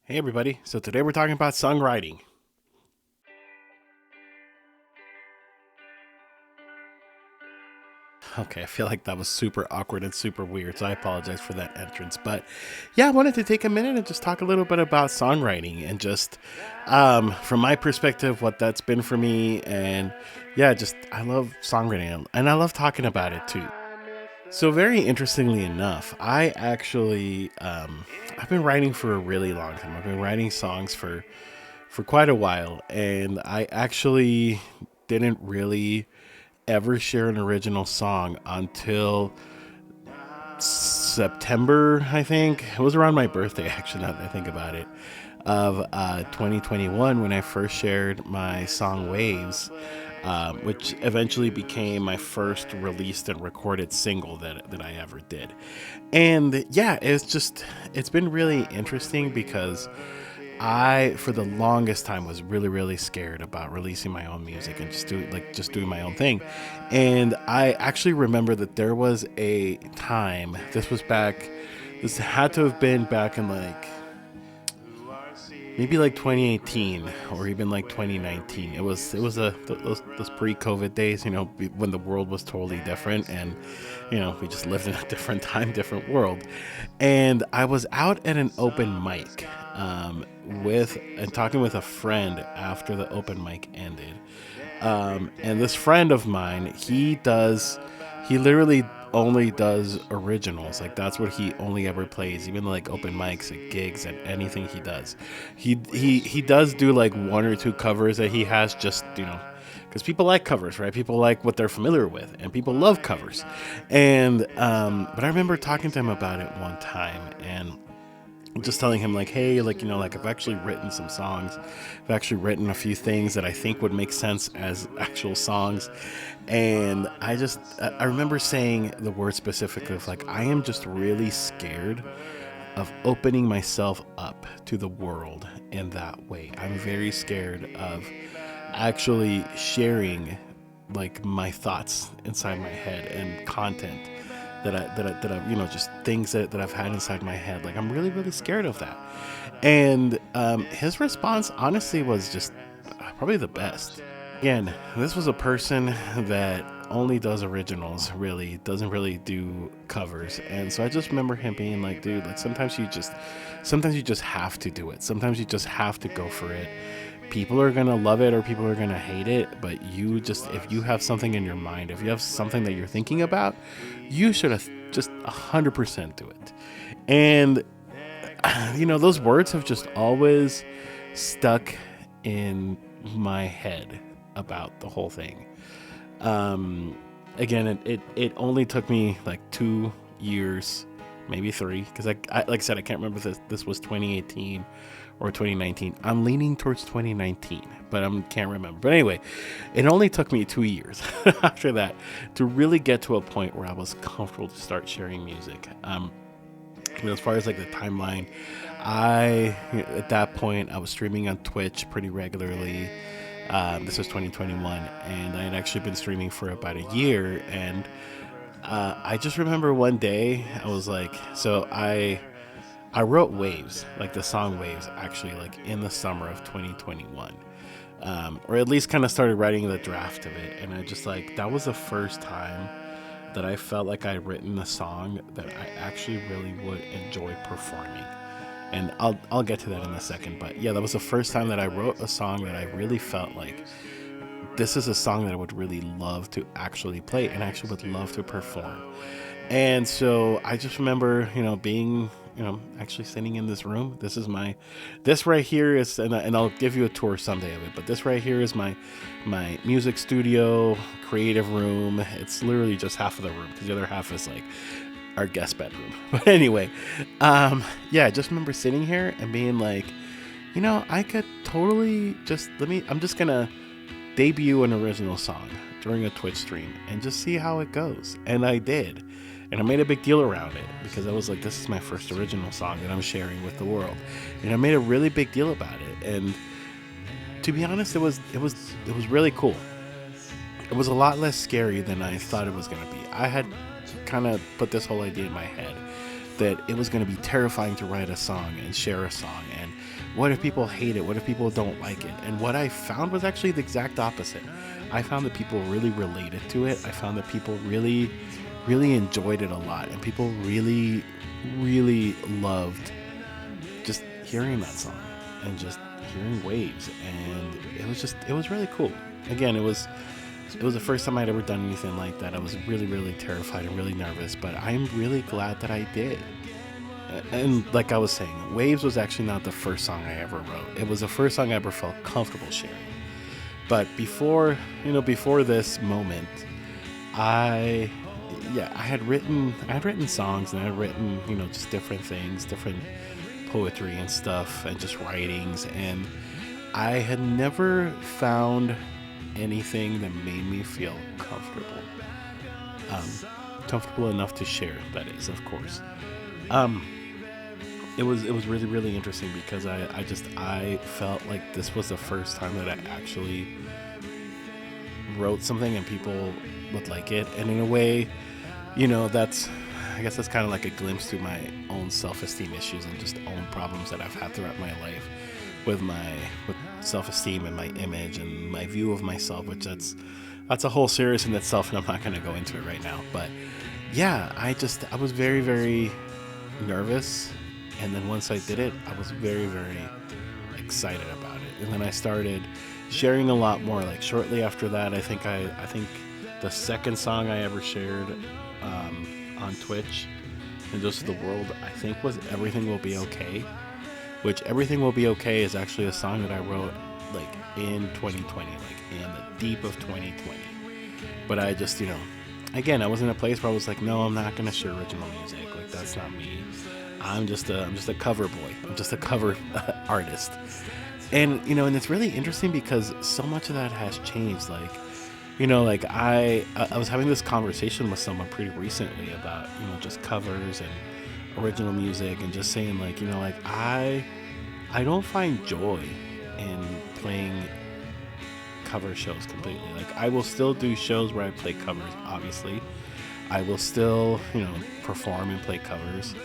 Hey everybody, so today we're talking about songwriting. Okay, I feel like that was super awkward and super weird, so I apologize for that entrance. But yeah, I wanted to take a minute and just talk a little bit about songwriting and just from my perspective, what that's been for me. And yeah, just I love songwriting and I love talking about it too. So very interestingly enough, I've been writing for a really long time. I've been writing songs for quite a while, and I actually didn't really ever share an original song until September. I think it was around my birthday. Actually, now that I think about it, of 2021 when I first shared my song "Waves." Which eventually became my first released and recorded single that I ever did. And yeah, it's been really interesting because I, for the longest time, was really, really scared about releasing my own music and just doing my own thing. And I actually remember that there was a time. This had to have been back in like maybe like 2018 or even like 2019. Those pre-COVID days, when the world was totally different, and we just lived in a different time, different world. And I was out at an open mic, with and talking with a friend after the open mic ended. And this friend of mine, he literally only does originals. Like that's what he only ever plays, even like open mics and gigs and anything he does. He does do like one or two covers that he has, just because people like covers, right? People like what they're familiar with, and people love covers. And but I remember talking to him about it one time, and just telling him like, hey, like, like I've actually written some songs. I've actually written a few things that I think would make sense as actual songs. And I remember saying the word specifically of like, I am just really scared of opening myself up to the world in that way. I'm very scared of actually sharing like my thoughts inside my head and content that I just things that I've had inside my head. Like I'm really, really scared of that. And his response honestly was just probably the best. Again, this was a person that only does originals, really doesn't really do covers. And so I just remember him being like, dude, like sometimes you just have to do it. Sometimes you just have to go for it. People are gonna love it or people are gonna hate it, but if you have something in your mind, if you have something that you're thinking about, you should have just 100% do it. And those words have just always stuck in my head about the whole thing. Again, it only took me like 2 years, maybe three, because I like I said, I can't remember if this was 2018 or 2019. I'm leaning towards 2019, but I can't remember. But anyway, it only took me 2 years after that to really get to a point where I was comfortable to start sharing music. As far as like the timeline, at that point I was streaming on Twitch pretty regularly. This was 2021, and I had actually been streaming for about a year. And I just remember one day I was like, I wrote Waves, like the song Waves, actually, like in the summer of 2021, or at least kind of started writing the draft of it. And I just like that was the first time that I felt like I'd written a song that I actually really would enjoy performing. And I'll get to that in a second. But yeah, that was the first time that I wrote a song that I really felt like this is a song that I would really love to actually play and actually would love to perform. And so I just remember, being, actually sitting in this room. This right here is, and I'll give you a tour someday of it, but this right here is my music studio, creative room. It's literally just half of the room because the other half is like our guest bedroom. But anyway, yeah, I just remember sitting here and being like, I could totally I'm just gonna debut an original song during a Twitch stream and just see how it goes. And I did. And I made a big deal around it because I was like, this is my first original song that I'm sharing with the world. And I made a really big deal about it. And to be honest, it was really cool. It was a lot less scary than I thought it was going to be. I had kind of put this whole idea in my head that it was going to be terrifying to write a song and share a song. And what if people hate it? What if people don't like it? And what I found was actually the exact opposite. I found that people really related to it. I found that people really, really enjoyed it a lot. And people really, really loved just hearing that song and just hearing Waves. And it was really cool. Again, it was the first time I'd ever done anything like that. I was really, really terrified and really nervous, but I'm really glad that I did. And like I was saying, Waves was actually not the first song I ever wrote. It was the first song I ever felt comfortable sharing. But before this moment, I had written songs, and I had written, just different things, different poetry and stuff, and just writings, and I had never found anything that made me feel comfortable. Comfortable enough to share, that is, of course. It was really, really interesting because I felt like this was the first time that I actually wrote something and people would like it. And in a way, I guess that's kind of like a glimpse to my own self-esteem issues and just own problems that I've had throughout my life with self-esteem and my image and my view of myself, which that's a whole series in itself, and I'm not going to go into it right now. But yeah, I was very, very nervous, and then once I did it, I was very, very excited about it. And then I started sharing a lot more. Like shortly after that, I think the second song I ever shared on Twitch and just the world, I think, was Everything Will Be Okay, which Everything Will Be Okay is actually a song that I wrote like in 2020, like in the deep of 2020. But I just, again, I was in a place where I was like, no, I'm not going to share original music. Like, that's not me. I'm just a cover boy. I'm just a cover artist. And, and it's really interesting because so much of that has changed. Like, like I was having this conversation with someone pretty recently about, just covers and original music, and just saying like, I don't find joy in playing cover shows completely. Like, I will still do shows where I play covers, obviously. I will still, perform and play covers,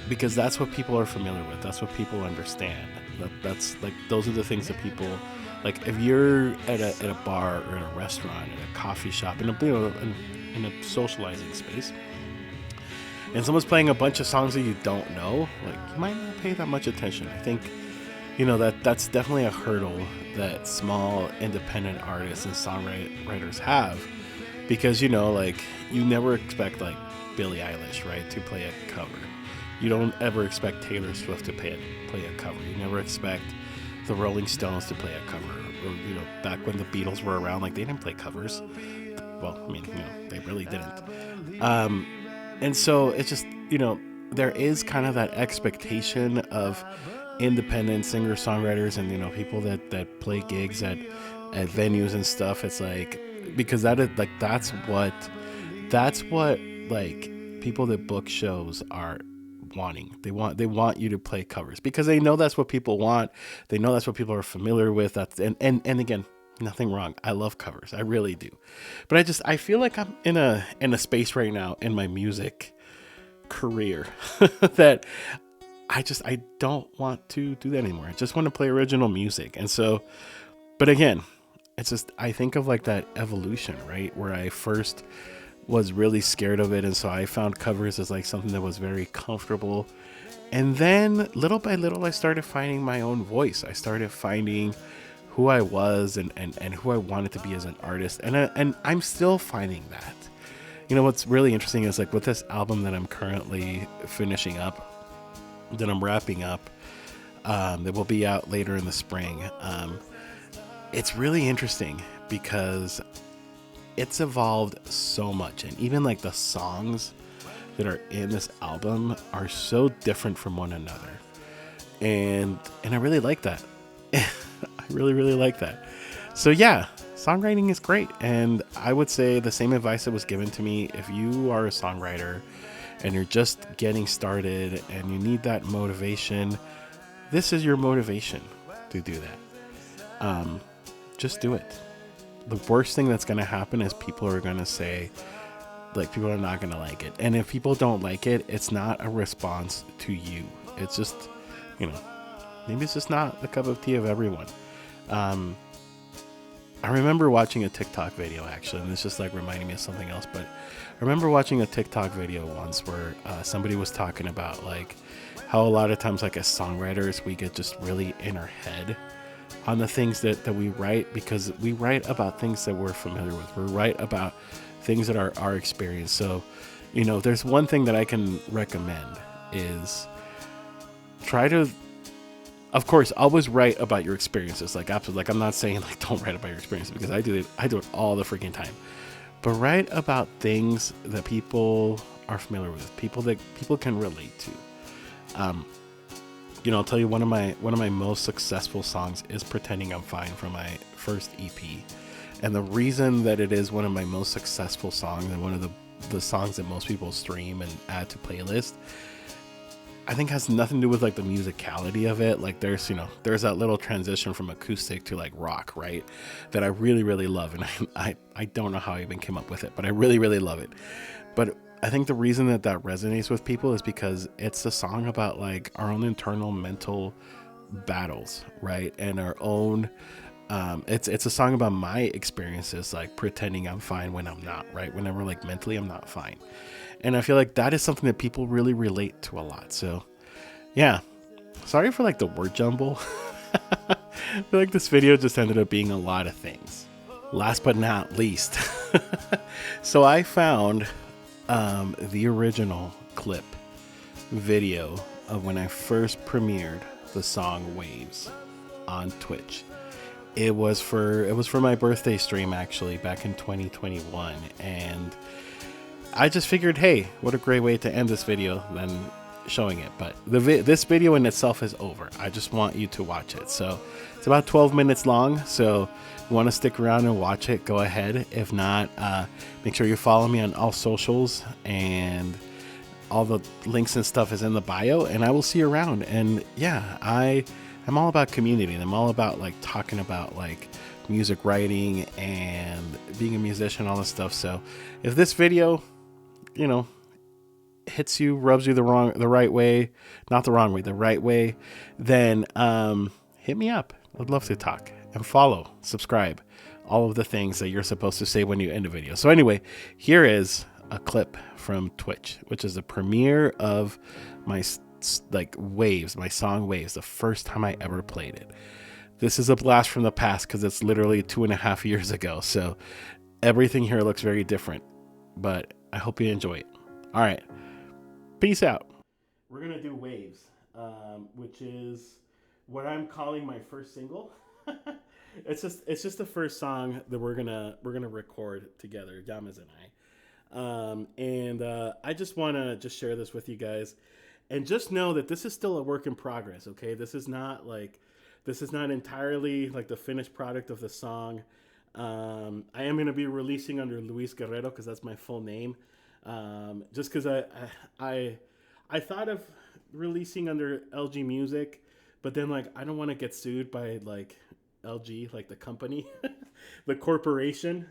because that's what people are familiar with. That's what people understand. That's like, those are the things that people like. If you're at a bar or in a restaurant, in a coffee shop, in a socializing space, and someone's playing a bunch of songs that you don't know, like, you might not pay that much attention. I think, that's definitely a hurdle that small independent artists and songwriters have, because, like, you never expect like Billie Eilish, right, to play a cover. You don't ever expect Taylor Swift to play a cover. You never expect the Rolling Stones to play a cover. Or, back when the Beatles were around, like, they didn't play covers. Well, I mean, they really didn't. And so it's just, there is kind of that expectation of independent singer-songwriters and, people that play gigs at venues and stuff. It's like, because that's what like people that book shows are wanting. They want you to play covers because they know that's what people want. They know that's what people are familiar with. And again, nothing wrong. I love covers. I really do. But I feel like I'm in a space right now in my music career that I don't want to do that anymore. I just want to play original music. And so, but again, it's just, I think of like that evolution, right? Where I first was really scared of it, and so I found covers as like something that was very comfortable, and then little by little I started finding my own voice. I started finding who I was and who I wanted to be as an artist, and I'm still finding that. What's really interesting is like with this album that I'm currently finishing up, that I'm wrapping up, that will be out later in the spring. It's really interesting because it's evolved so much, and even like the songs that are in this album are so different from one another, and I really like that. I really, really like that. So yeah, songwriting is great, and I would say the same advice that was given to me: if you are a songwriter and you're just getting started and you need that motivation, this is your motivation to do that. Just do it. The worst thing that's going to happen is people are going to say, Like, people are not gonna like it, and if people don't like it, it's not a response to you. It's just, you know, maybe it's just not a cup of tea of everyone. Um, I remember watching a TikTok video actually, and it's just like reminding me of something else. But I remember watching a TikTok video once where somebody was talking about like how a lot of times, like as songwriters, we get just really in our head on the things that we write, because we write about things that we're familiar with. We write about things that are our experience. So, there's one thing that I can recommend is try to, of course, always write about your experiences. Like, absolutely, like I'm not saying like don't write about your experiences, because I do it all the freaking time. But write about things that people are familiar with, people that people can relate to. Um, I'll tell you, one of my most successful songs is "Pretending I'm Fine" from my first EP, and the reason that it is one of my most successful songs and one of the songs that most people stream and add to playlists, I think has nothing to do with like the musicality of it. Like, there's that little transition from acoustic to like rock, right? That I really, really love. And I don't know how I even came up with it, but I really, really love it. But I think the reason that resonates with people is because it's a song about like our own internal mental battles, right? And our own, it's a song about my experiences, like pretending I'm fine when I'm not, right? Whenever like mentally I'm not fine. And I feel like that is something that people really relate to a lot. So yeah, sorry for like the word jumble. I feel like this video just ended up being a lot of things. Last but not least, so I found the original clip video of when I first premiered the song Waves on Twitch. It was for my birthday stream, actually, back in 2021, and I just figured, hey, what a great way to end this video than showing it. But this video in itself is over. I just want you to watch it. So it's about 12 minutes long. So if you want to stick around and watch it, go ahead. If not, make sure you follow me on all socials, and all the links and stuff is in the bio, and I will see you around. And yeah, I'm all about community, and I'm all about like talking about like music writing and being a musician, all this stuff. So if this video, hits you, rubs you the right way, not the wrong way, the right way, then hit me up. I'd love to talk. And follow, subscribe, all of the things that you're supposed to say when you end a video. So anyway, here is a clip from Twitch, which is the premiere of my Waves, my song Waves, the first time I ever played it. This is a blast from the past because it's literally 2.5 years ago. So everything here looks very different, but I hope you enjoy it. All right. Peace out. We're going to do Waves, which is what I'm calling my first single. It's just the first song that we're gonna record together, Yamas and I. I just want to just share this with you guys, and just know that this is still a work in progress. Okay, this is not entirely like the finished product of the song. I am gonna be releasing under Luis Guerrero because that's my full name. Just because I thought of releasing under LG Music, but then like I don't want to get sued by like LG, like the company, the corporation,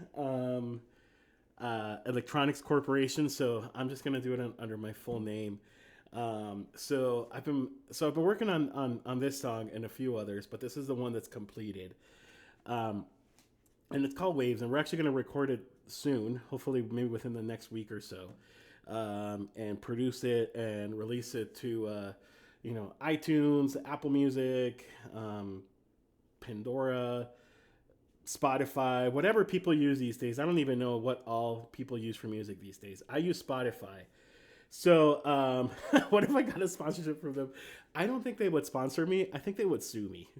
Electronics Corporation. So I'm just gonna do it under my full name. So I've been working on this song and a few others, but this is the one that's completed. And it's called Waves, and we're actually going to record it soon, hopefully maybe within the next week or so, and produce it and release it to, iTunes, Apple Music, Pandora, Spotify, whatever people use these days. I don't even know what all people use for music these days. I use Spotify. So, what if I got a sponsorship from them? I don't think they would sponsor me. I think they would sue me.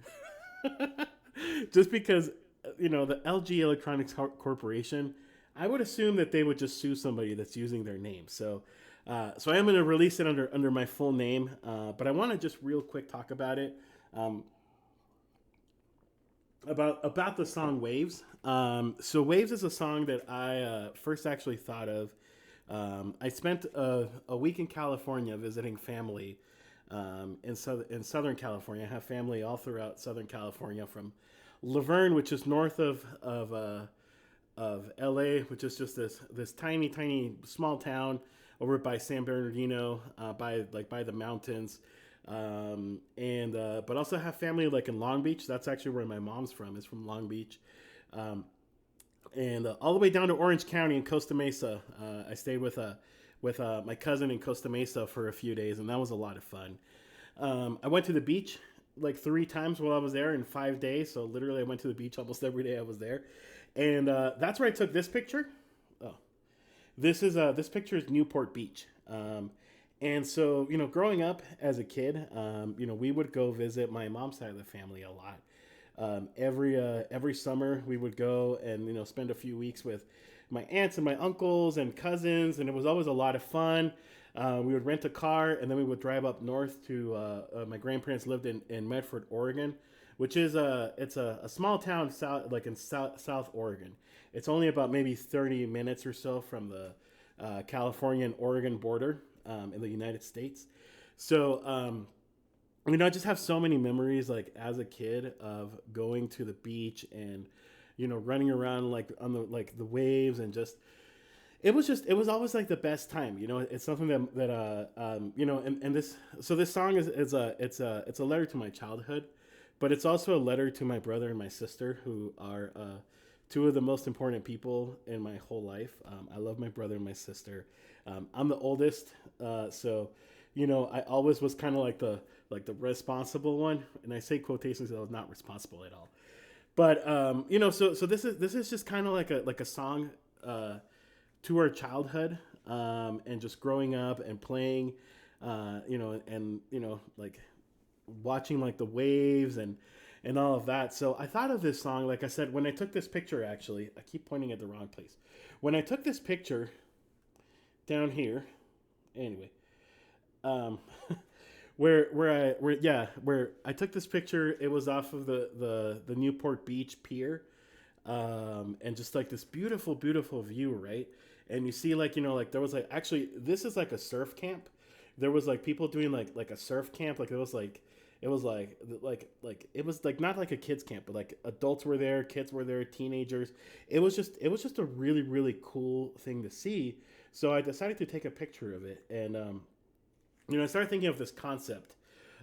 Just because, the LG Electronics Corporation, I would assume that they would just sue somebody that's using their name. So I am going to release it under my full name. But I want to just real quick talk about it. About the song Waves. So Waves is a song that I first actually thought of. I spent a week in California visiting family in Southern California. I have family all throughout Southern California, from Laverne, which is north of LA, which is just this tiny, tiny small town over by San Bernardino, by the mountains. And but also have family like in Long Beach. That's actually where my mom's from. Is from Long Beach. And all the way down to Orange County in Costa Mesa. I stayed with my cousin in Costa Mesa for a few days, and that was a lot of fun. I went to the beach like 3 times while I was there in 5 days. So literally, I went to the beach almost every day I was there, and that's where I took this picture. Oh, this picture is Newport Beach. And so, growing up as a kid, we would go visit my mom's side of the family a lot. Every summer we would go and spend a few weeks with my aunts and my uncles and cousins, and it was always a lot of fun. We would rent a car and then we would drive up north to my grandparents lived in Medford, Oregon, which is it's a small town south like in South Oregon. It's only about maybe 30 minutes or so from the California and Oregon border in the United States. So I just have so many memories like as a kid of going to the beach and running around like on the waves and it was always like the best time. It's something and this song it's a letter to my childhood, but it's also a letter to my brother and my sister, who are two of the most important people in my whole life. I love my brother and my sister. I'm the oldest, so I always was kind of like the responsible one, and I say quotations that I was not responsible at all. But so this is just kind of like a song to our childhood, and just growing up and playing, like watching like the waves and all of that. So I thought of this song, like I said, when I took this picture. Actually, I keep pointing at the wrong place. When I took this picture down here, anyway, um, where I took this picture, it was off of the Newport Beach pier, and just like this beautiful, beautiful view, right? And you see, like there was like actually this is like a surf camp. There was like people doing like a surf camp, like it was it was like not like a kids camp, but like adults were there, kids were there, teenagers. It was just a really, really cool thing to see. So I decided to take a picture of it, and I started thinking of this concept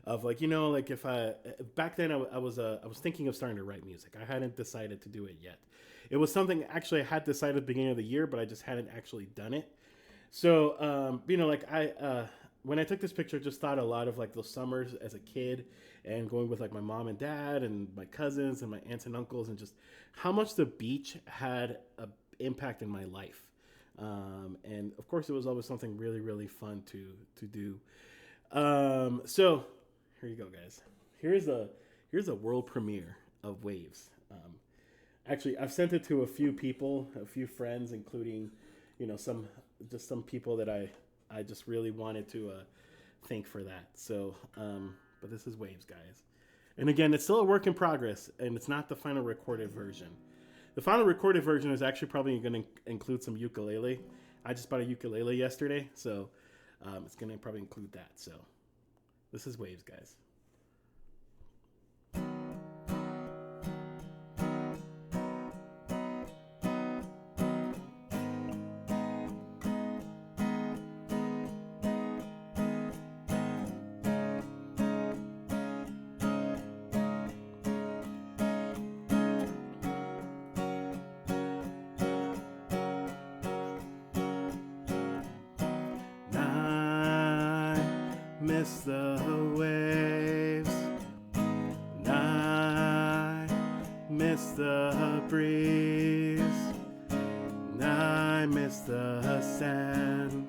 of like if I back then I was thinking of starting to write music. I hadn't decided to do it yet. It was something actually I had decided at the beginning of the year, but I just hadn't actually done it. So like I when I took this picture, just thought a lot of like those summers as a kid and going with like my mom and dad and my cousins and my aunts and uncles, and just how much the beach had an impact in my life. And of course, it was always something really, really fun to do. So here you go, guys. Here's a world premiere of Waves. Actually, I've sent it to a few people, a few friends, including some people that I just really wanted to thank for that. So, but this is Waves, guys. And again, it's still a work in progress, and it's not the final recorded version. The final recorded version is actually probably going to include some ukulele. I just bought a ukulele yesterday, so it's going to probably include that. So, this is Waves, guys. Miss the waves, and I miss the breeze, and I miss the sand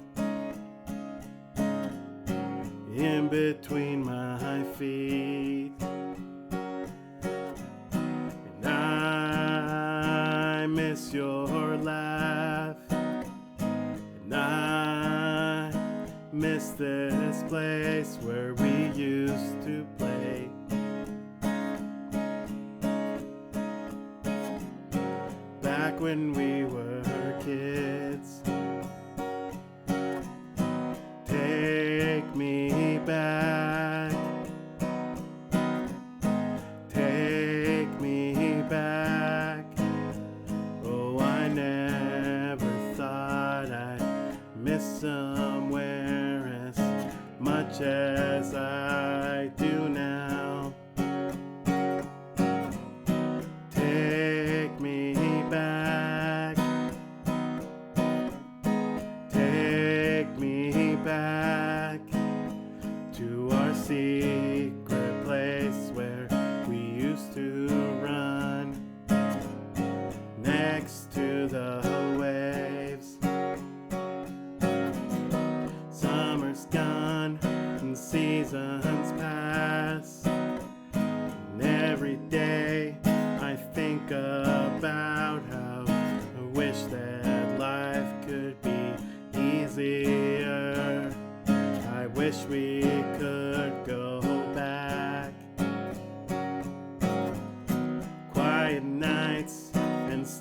in between my feet, and I miss your laugh, and I miss this place where we used to play. Back when we were kids. Take me back. Take me back. Oh, I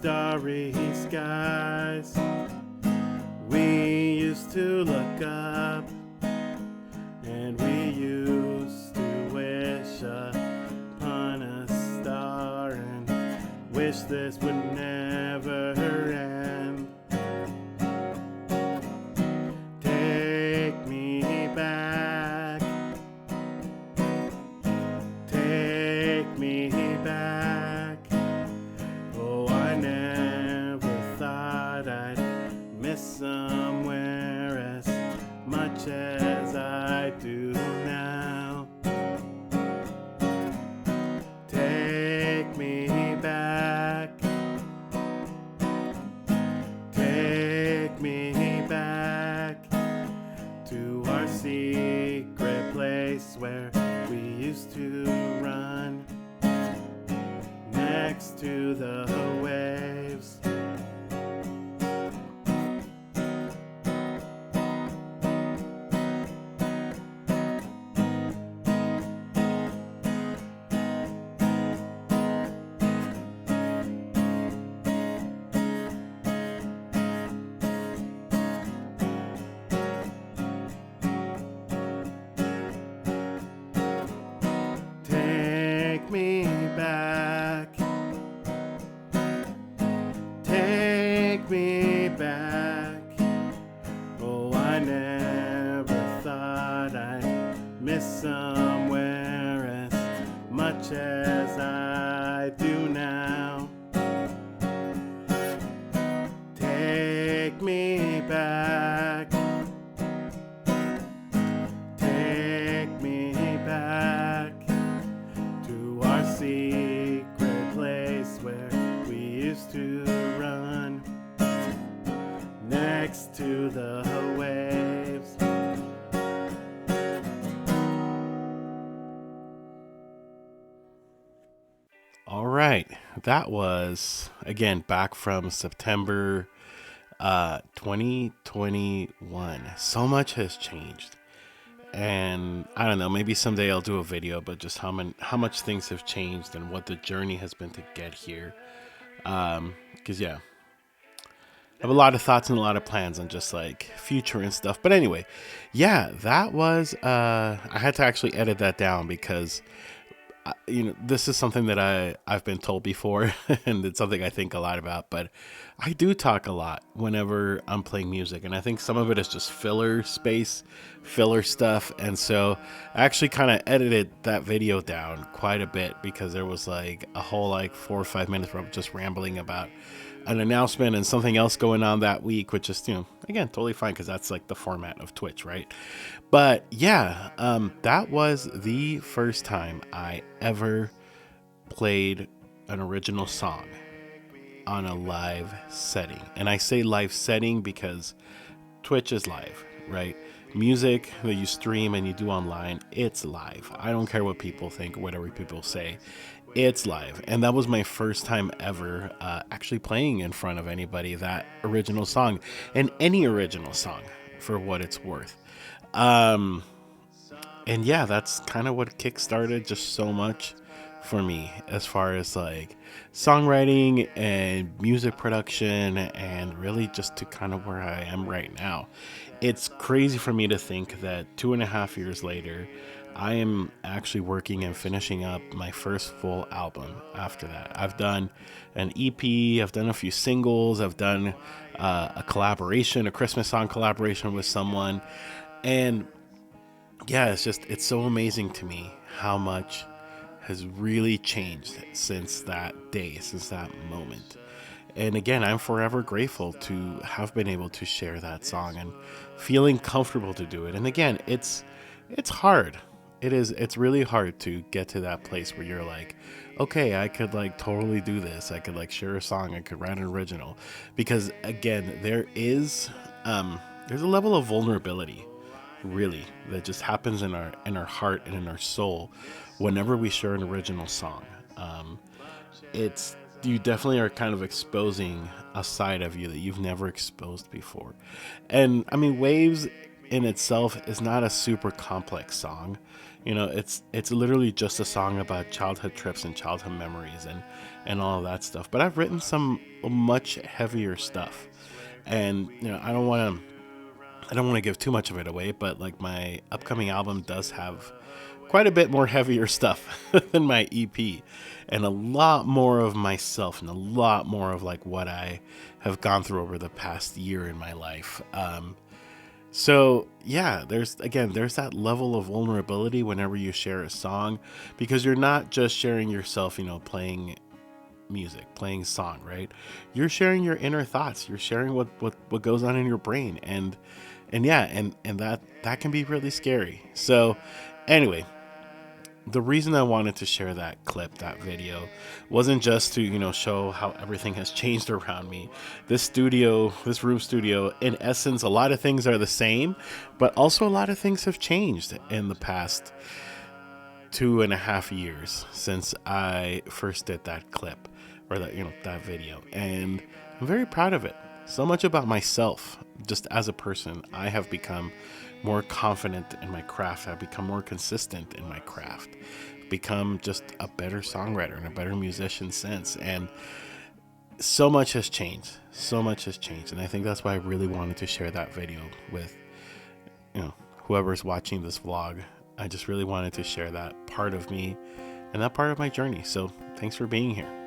starry skies. We used to look up, and we used to wish upon a star and wish this would never end. Take me back, take me back. Oh, I never thought I'd miss somewhere as much as I do now. Take me back, take me back to our secret place where we used to run next to the waves. Take me back, take me back. Oh, I never thought I'd miss somewhere as much as I do now. Take me back, take me back to our secret place where we used to run next to the waves. All right, that was again back from September 2021. So much has changed. And I don't know, maybe someday I'll do a video, but just how much things have changed and what the journey has been to get here. Because yeah, I have a lot of thoughts and a lot of plans on just like future and stuff. But anyway, yeah, that was I had to actually edit that down because this is something that I've been told before, and it's something I think a lot about. But I do talk a lot whenever I'm playing music, and I think some of it is just filler space, filler stuff. And so I actually kind of edited that video down quite a bit because there was like a whole like 4 or 5 minutes where I'm just rambling about an announcement and something else going on that week, which is, again, totally fine because that's like the format of Twitch, right? But yeah, that was the first time I ever played an original song on a live setting. And I say live setting because Twitch is live, right? Music that you stream and you do online, it's live. I don't care what people think or whatever people say. It's live. And that was my first time ever actually playing in front of anybody that original song, and any original song for what it's worth. And yeah, that's kind of what kickstarted just so much for me as far as like songwriting and music production, and really just to kind of where I am right now. It's crazy for me to think that 2.5 years later, I am actually working and finishing up my first full album after that. I've done an EP, I've done a few singles, I've done a collaboration, a Christmas song collaboration with someone. And yeah, it's so amazing to me how much has really changed since that day, since that moment. And again, I'm forever grateful to have been able to share that song and feeling comfortable to do it. And again, it's hard. It's really hard to get to that place where you're like, okay, I could like totally do this. I could like share a song. I could write an original. Because again, there's a level of vulnerability really that just happens in our heart and in our soul whenever we share an original song. It's you definitely are kind of exposing a side of you that you've never exposed before. And I mean, Waves in itself is not a super complex song. It's literally just a song about childhood trips and childhood memories and all of that stuff. But I've written some much heavier stuff, and I don't want to give too much of it away, but like my upcoming album does have quite a bit more heavier stuff than my EP, and a lot more of myself and a lot more of like what I have gone through over the past year in my life. So yeah, there's that level of vulnerability whenever you share a song, because you're not just sharing yourself, playing music, playing song, right? You're sharing your inner thoughts. You're sharing what goes on in your brain, and yeah, and that can be really scary. So anyway, the reason I wanted to share that clip, that video, wasn't just to, show how everything has changed around me. This room studio, in essence, a lot of things are the same, but also a lot of things have changed in the past 2.5 years since I first did that clip, or that video. And I'm very proud of it. So much about myself, just as a person. I have become more confident in my craft. I've become more consistent in my craft. Become just a better songwriter and a better musician since. And so much has changed. So much has changed. And I think that's why I really wanted to share that video with, whoever's watching this vlog. I just really wanted to share that part of me and that part of my journey. So thanks for being here.